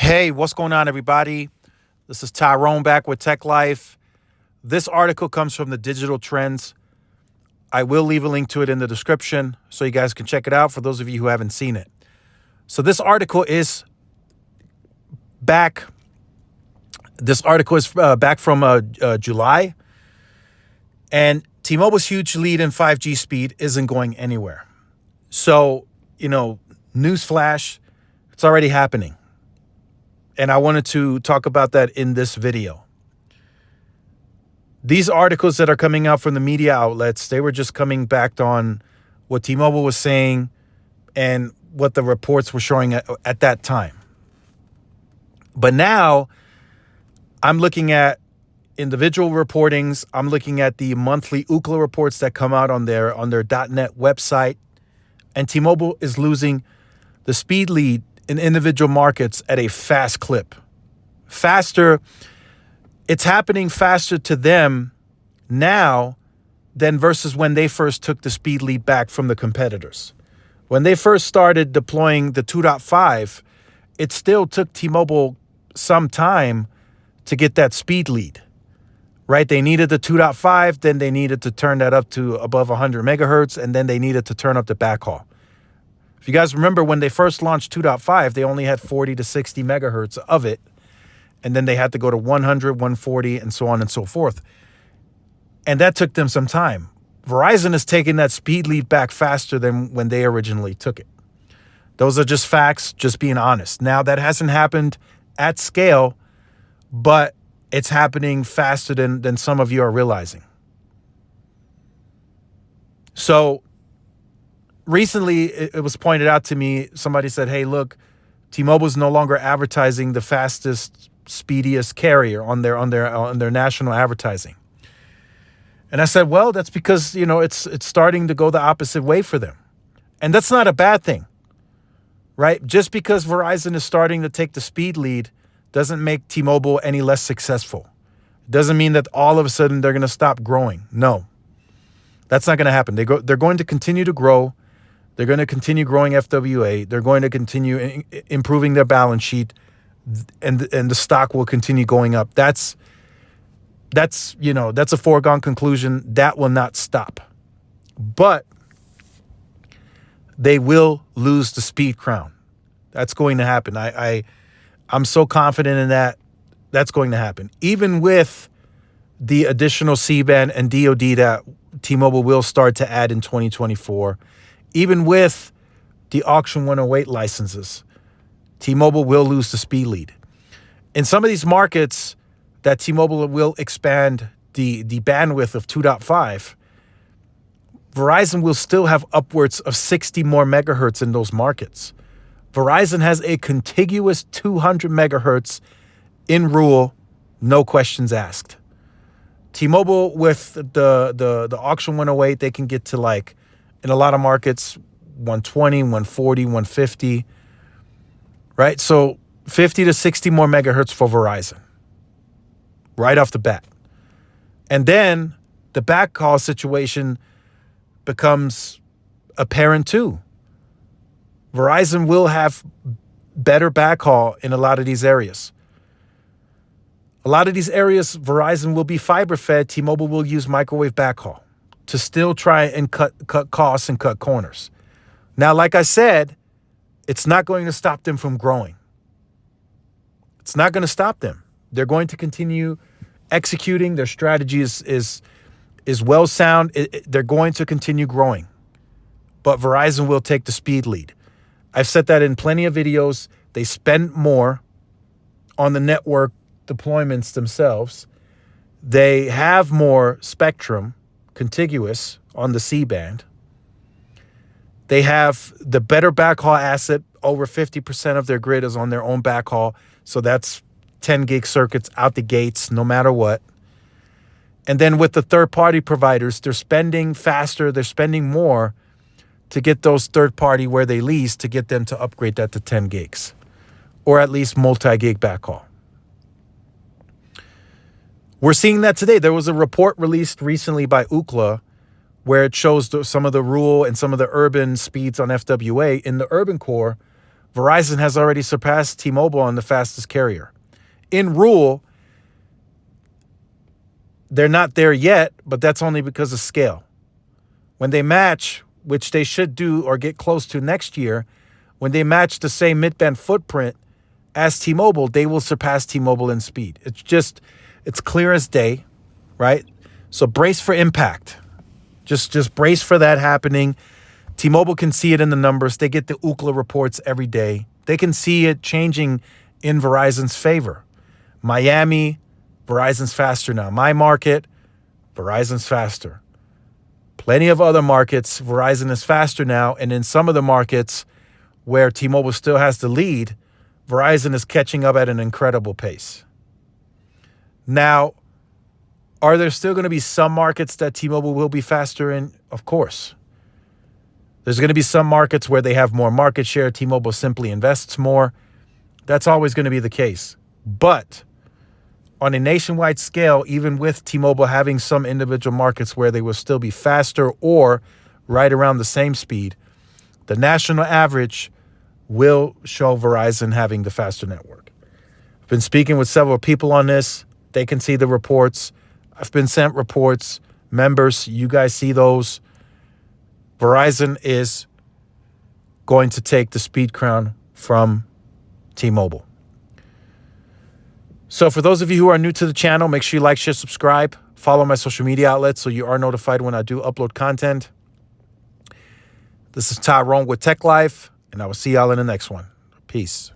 Hey, what's going on, everybody? This is Tyrone back with Tech Life. This article comes from the Digital Trends. I will leave a link to it in the description so you guys can check it out for those of you who haven't seen it. So this article is back. This article is back from July. And T-Mobile's huge lead in 5G speed isn't going anywhere. So, newsflash, it's already happening. And I wanted to talk about that in this video. These articles that are coming out from the media outlets, they were just coming back on what T-Mobile was saying and what the reports were showing at that time. But now I'm looking at individual reportings. I'm looking at the monthly Ookla reports that come out on their .net website. And T-Mobile is losing the speed lead in individual markets at a fast clip. Faster, it's happening faster to them now than versus when they first took the speed lead back from the competitors. When they first started deploying the 2.5, it still took T-Mobile some time to get that speed lead, right? They needed the 2.5, then they needed to turn that up to above 100 megahertz, and then they needed to turn up the backhaul. If you guys remember, when they first launched 2.5, they only had 40 to 60 megahertz of it. And then they had to go to 100, 140, and so on and so forth. And that took them some time. Verizon is taking that speed lead back faster than when they originally took it. Those are just facts, just being honest. Now, that hasn't happened at scale, but it's happening faster than some of you are realizing. So, recently, it was pointed out to me, somebody said, hey, look, T-Mobile is no longer advertising the fastest, speediest carrier on their national advertising. And I said, well, that's because, it's starting to go the opposite way for them. And that's not a bad thing, right? Just because Verizon is starting to take the speed lead doesn't make T-Mobile any less successful. It doesn't mean that all of a sudden they're going to stop growing. No, that's not going to happen. They're going to continue to grow. They're going to continue growing FWA. They're going to continue improving their balance sheet, and the stock will continue going up. That's a foregone conclusion. That will not stop. But they will lose the speed crown. That's going to happen. I'm so confident in that. That's going to happen. Even with the additional C-band and DoD that T-Mobile will start to add in 2024, even with the Auction 108 licenses, T-Mobile will lose the speed lead. In some of these markets that T-Mobile will expand the bandwidth of 2.5, Verizon will still have upwards of 60 more megahertz in those markets. Verizon has a contiguous 200 megahertz in rural, no questions asked. T-Mobile with the Auction 108, they can get to in a lot of markets, 120, 140, 150, right? So 50 to 60 more megahertz for Verizon right off the bat. And then the backhaul situation becomes apparent too. Verizon will have better backhaul in a lot of these areas. A lot of these areas, Verizon will be fiber fed. T-Mobile will use microwave backhaul to still try and cut costs and cut corners. Now, like I said, it's not going to stop them from growing. It's not going to stop them. They're going to continue executing. Their strategy is well sound. They're going to continue growing. But Verizon will take the speed lead. I've said that in plenty of videos. They spend more on the network deployments themselves. They have more spectrum contiguous on the C-band. They have the better backhaul asset. Over 50% of their grid is on their own backhaul. So that's 10 gig circuits out the gates, no matter what. And then with the third-party providers, they're spending faster. They're spending more to get those third-party where they lease to get them to upgrade that to 10 gigs or at least multi-gig backhaul. We're seeing that today. There was a report released recently by Ookla where it shows some of the rural and some of the urban speeds on FWA. In the urban core, Verizon has already surpassed T-Mobile on the fastest carrier. In rule, they're not there yet, but that's only because of scale. When they match, which they should do or get close to next year, when they match the same mid-band footprint as T-Mobile, they will surpass T-Mobile in speed. It's clear as day, right? So brace for impact. Just brace for that happening. T-Mobile can see it in the numbers. They get the Ookla reports every day. They can see it changing in Verizon's favor. Miami, Verizon's faster now. My market, Verizon's faster. Plenty of other markets, Verizon is faster now. And in some of the markets where T-Mobile still has the lead, Verizon is catching up at an incredible pace. Now, are there still going to be some markets that T-Mobile will be faster in? Of course. There's going to be some markets where they have more market share. T-Mobile simply invests more. That's always going to be the case. But on a nationwide scale, even with T-Mobile having some individual markets where they will still be faster or right around the same speed, the national average will show Verizon having the faster network. I've been speaking with several people on this. They can see the reports. I've been sent reports. Members, you guys see those. Verizon is going to take the speed crown from T-Mobile. So for those of you who are new to the channel, make sure you like, share, subscribe. Follow my social media outlets so you are notified when I do upload content. This is Tyrone with Tech Life, and I will see y'all in the next one. Peace.